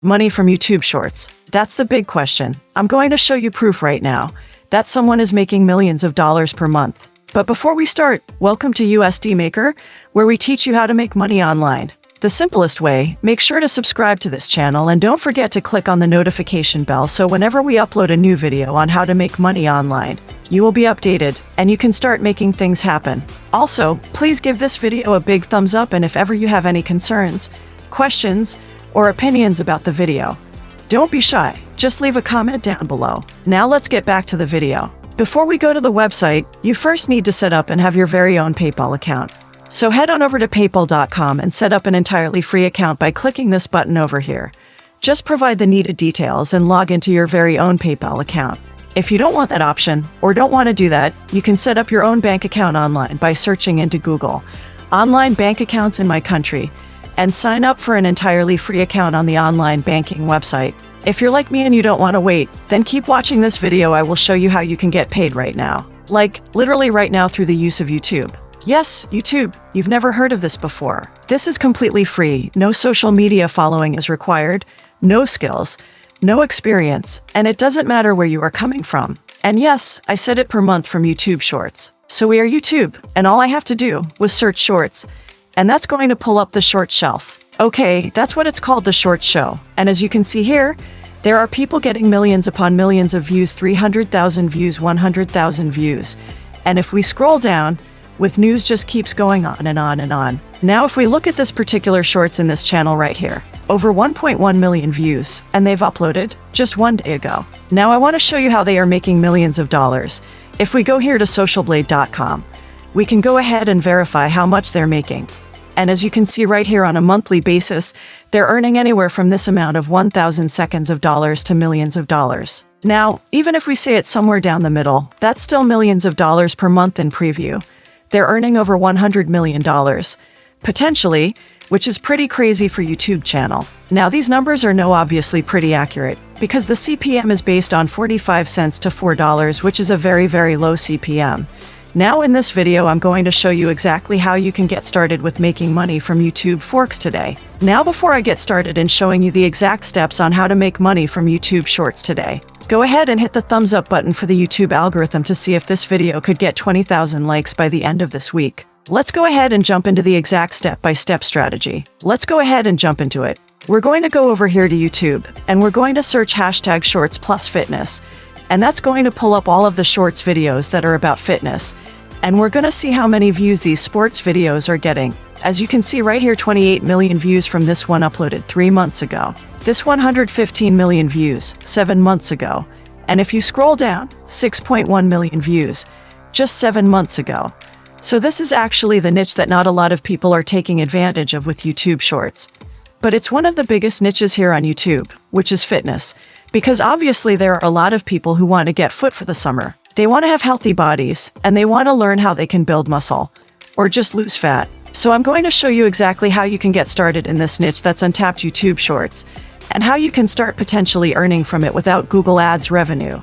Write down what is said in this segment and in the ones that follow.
Money from YouTube Shorts. That's the big question. I'm going to show you proof right now that someone is making millions of dollars per month. But before we start, welcome to USD Maker, where we teach you how to make money online. The simplest way, make sure to subscribe to this channel and don't forget to click on the notification bell so whenever we upload a new video on how to make money online, you will be updated and you can start making things happen. Also, please give this video a big thumbs up, and if ever you have any concerns, questions, or opinions about the video, don't be shy. Just leave a comment down below. Now let's get back to the video. Before we go to the website, you first need to set up and have your very own PayPal account. So head on over to paypal.com and set up an entirely free account by clicking this button over here. Just provide the needed details and log into your very own PayPal account. If you don't want that option or don't want to do that, you can set up your own bank account online by searching into Google "online bank accounts in my country" and sign up for an entirely free account on the online banking website. If you're like me and you don't want to wait, then keep watching this video. I will show you how you can get paid right now. Like, literally right now through the use of YouTube. Yes, YouTube. You've never heard of this before. This is completely free. No social media following is required, no skills, no experience, and it doesn't matter where you are coming from. And yes, I said it per month from YouTube Shorts. So we are YouTube, and all I have to do was search Shorts, and that's going to pull up the short shelf. Okay, that's what it's called, the short show. And as you can see here, there are people getting millions upon millions of views, 300,000 views, 100,000 views. And if we scroll down, with news just keeps going on and on and on. Now, if we look at this particular shorts in this channel right here, over 1.1 million views, and they've uploaded just one day ago. Now, I want to show you how they are making millions of dollars. If we go here to socialblade.com, we can go ahead and verify how much they're making. And as you can see right here, on a monthly basis, they're earning anywhere from this amount of 1,000 seconds of dollars to millions of dollars. Now, even if we say it's somewhere down the middle, that's still millions of dollars per month in preview. They're earning over $100 million, potentially, which is pretty crazy for YouTube channel. Now, these numbers are obviously pretty accurate because the CPM is based on 45 cents to $4, which is a very, very low CPM. Now in this video, I'm going to show you exactly how you can get started with making money from YouTube Forks today. Now, before I get started in showing you the exact steps on how to make money from YouTube Shorts today, go ahead and hit the thumbs up button for the YouTube algorithm to see if this video could get 20,000 likes by the end of this week. Let's go ahead and jump into the exact step-by-step strategy. Let's go ahead and jump into it. We're going to go over here to YouTube, and we're going to search hashtag shorts plus fitness. And that's going to pull up all of the shorts videos that are about fitness. And we're going to see how many views these sports videos are getting. As you can see right here, 28 million views from this one uploaded 3 months ago. This 115 million views 7 months ago. And if you scroll down, 6.1 million views just 7 months ago. So this is actually the niche that not a lot of people are taking advantage of with YouTube Shorts. But it's one of the biggest niches here on YouTube, which is fitness. Because obviously there are a lot of people who want to get fit for the summer. They want to have healthy bodies, and they want to learn how they can build muscle, or just lose fat. So I'm going to show you exactly how you can get started in this niche that's untapped YouTube Shorts, and how you can start potentially earning from it without Google Ads revenue.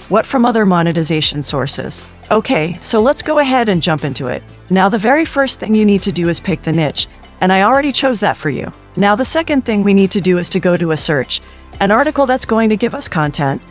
What from other monetization sources? Okay, so let's go ahead and jump into it. Now, the very first thing you need to do is pick the niche, and I already chose that for you. Now, the second thing we need to do is to go to a search, an article that's going to give us content.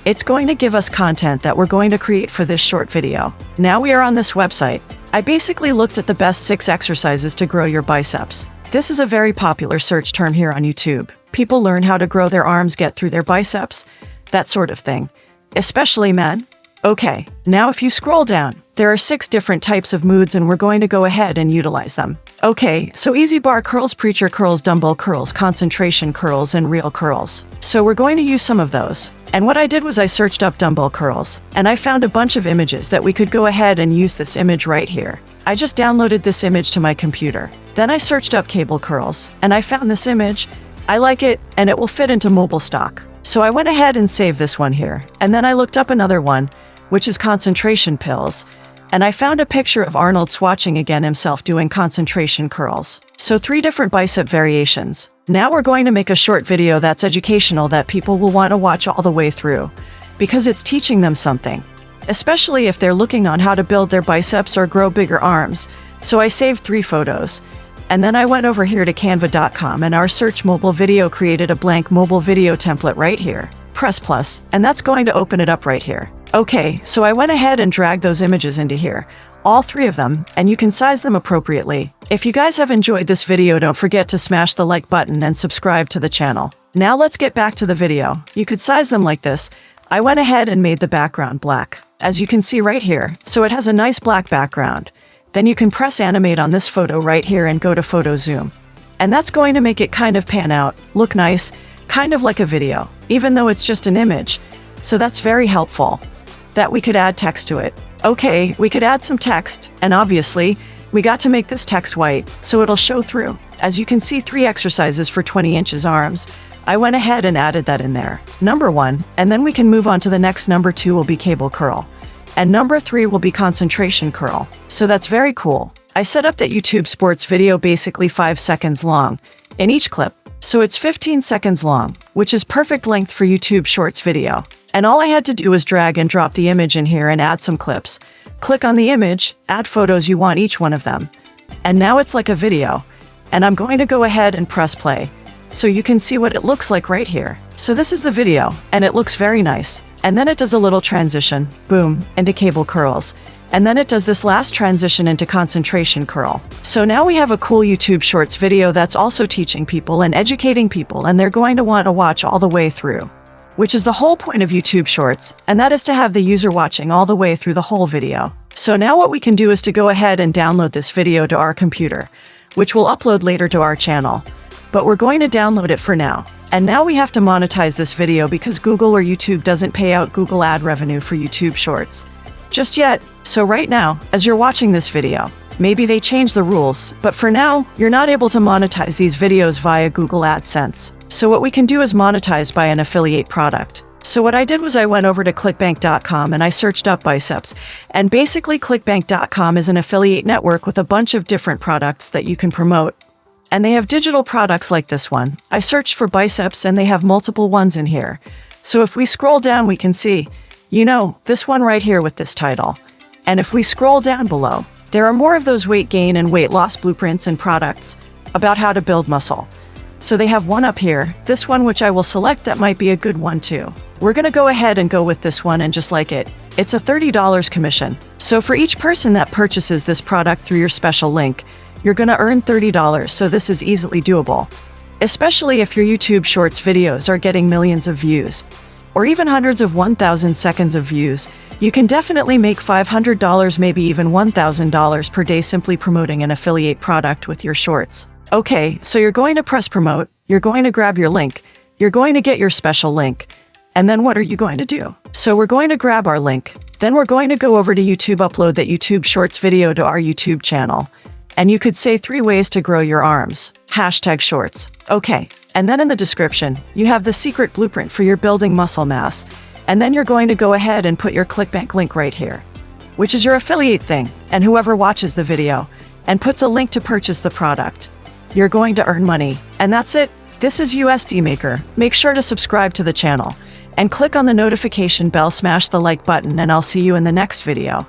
It's going to give us content that we're going to create for this short video. Now we are on this website. I basically looked at the best 6 exercises to grow your biceps. This is a very popular search term here on YouTube. People learn how to grow their arms, get through their biceps, that sort of thing. Especially men. Okay, now if you scroll down, there are 6 different types of moods, and we're going to go ahead and utilize them. Okay, so easy bar curls, preacher curls, dumbbell curls, concentration curls, and real curls. So we're going to use some of those. And what I did was I searched up dumbbell curls, and I found a bunch of images that we could go ahead and use this image right here. I just downloaded this image to my computer. Then I searched up cable curls, and I found this image. I like it, and it will fit into mobile stock. So I went ahead and saved this one here. And then I looked up another one, which is concentration pills. And I found a picture of Arnold Schwarzenegger himself doing concentration curls. So 3 different bicep variations. Now we're going to make a short video that's educational that people will want to watch all the way through, because it's teaching them something, especially if they're looking on how to build their biceps or grow bigger arms. So I saved 3 photos. And then I went over here to canva.com and our search mobile video created a blank mobile video template right here. Press plus, and that's going to open it up right here. Okay, so I went ahead and dragged those images into here, all 3 of them, and you can size them appropriately. If you guys have enjoyed this video, don't forget to smash the like button and subscribe to the channel. Now let's get back to the video. You could size them like this. I went ahead and made the background black, as you can see right here, so it has a nice black background. Then you can press animate on this photo right here and go to photo zoom. And that's going to make it kind of pan out, look nice, kind of like a video, even though it's just an image. So that's very helpful, that we could add text to it. Okay, we could add some text, and obviously, we got to make this text white, so it'll show through. As you can see, 3 exercises for 20 inches arms. I went ahead and added that in there. Number 1, and then we can move on to the next. Number 2 will be cable curl. And number 3 will be concentration curl. So that's very cool. I set up that YouTube Sports video basically 5 seconds long in each clip. So it's 15 seconds long, which is perfect length for YouTube Shorts video. And all I had to do was drag and drop the image in here and add some clips. Click on the image, add photos you want, each one of them. And now it's like a video. And I'm going to go ahead and press play, so you can see what it looks like right here. So this is the video, and it looks very nice. And then it does a little transition, boom, into cable curls. And then it does this last transition into concentration curl. So now we have a cool YouTube Shorts video that's also teaching people and educating people, and they're going to want to watch all the way through, which is the whole point of YouTube Shorts, and that is to have the user watching all the way through the whole video. So now what we can do is to go ahead and download this video to our computer, which we'll upload later to our channel. But we're going to download it for now. And now we have to monetize this video because Google or YouTube doesn't pay out Google ad revenue for YouTube Shorts just yet. So right now, as you're watching this video, maybe they change the rules, but for now, you're not able to monetize these videos via Google AdSense. So what we can do is monetize by an affiliate product. So what I did was I went over to clickbank.com and I searched up biceps. And basically clickbank.com is an affiliate network with a bunch of different products that you can promote. And they have digital products like this one. I searched for biceps and they have multiple ones in here. So if we scroll down, we can see, this one right here with this title. And if we scroll down below, there are more of those weight gain and weight loss blueprints and products about how to build muscle. So they have one up here, this one which I will select, that might be a good one too. We're going to go ahead and go with this one and just like it. It's a $30 commission. So for each person that purchases this product through your special link, you're going to earn $30, so this is easily doable. Especially if your YouTube Shorts videos are getting millions of views, or even hundreds of 1,000 seconds of views, you can definitely make $500, maybe even $1,000 per day simply promoting an affiliate product with your shorts. Okay, so you're going to press promote, you're going to grab your link, you're going to get your special link, and then what are you going to do? So we're going to grab our link, then we're going to go over to YouTube, upload that YouTube Shorts video to our YouTube channel. And you could say 3 ways to grow your arms. #shorts. Okay. And then in the description, you have the secret blueprint for your building muscle mass. And then you're going to go ahead and put your ClickBank link right here, which is your affiliate thing. And whoever watches the video and puts a link to purchase the product, you're going to earn money. And that's it. This is USD Maker. Make sure to subscribe to the channel and click on the notification bell, smash the like button, and I'll see you in the next video.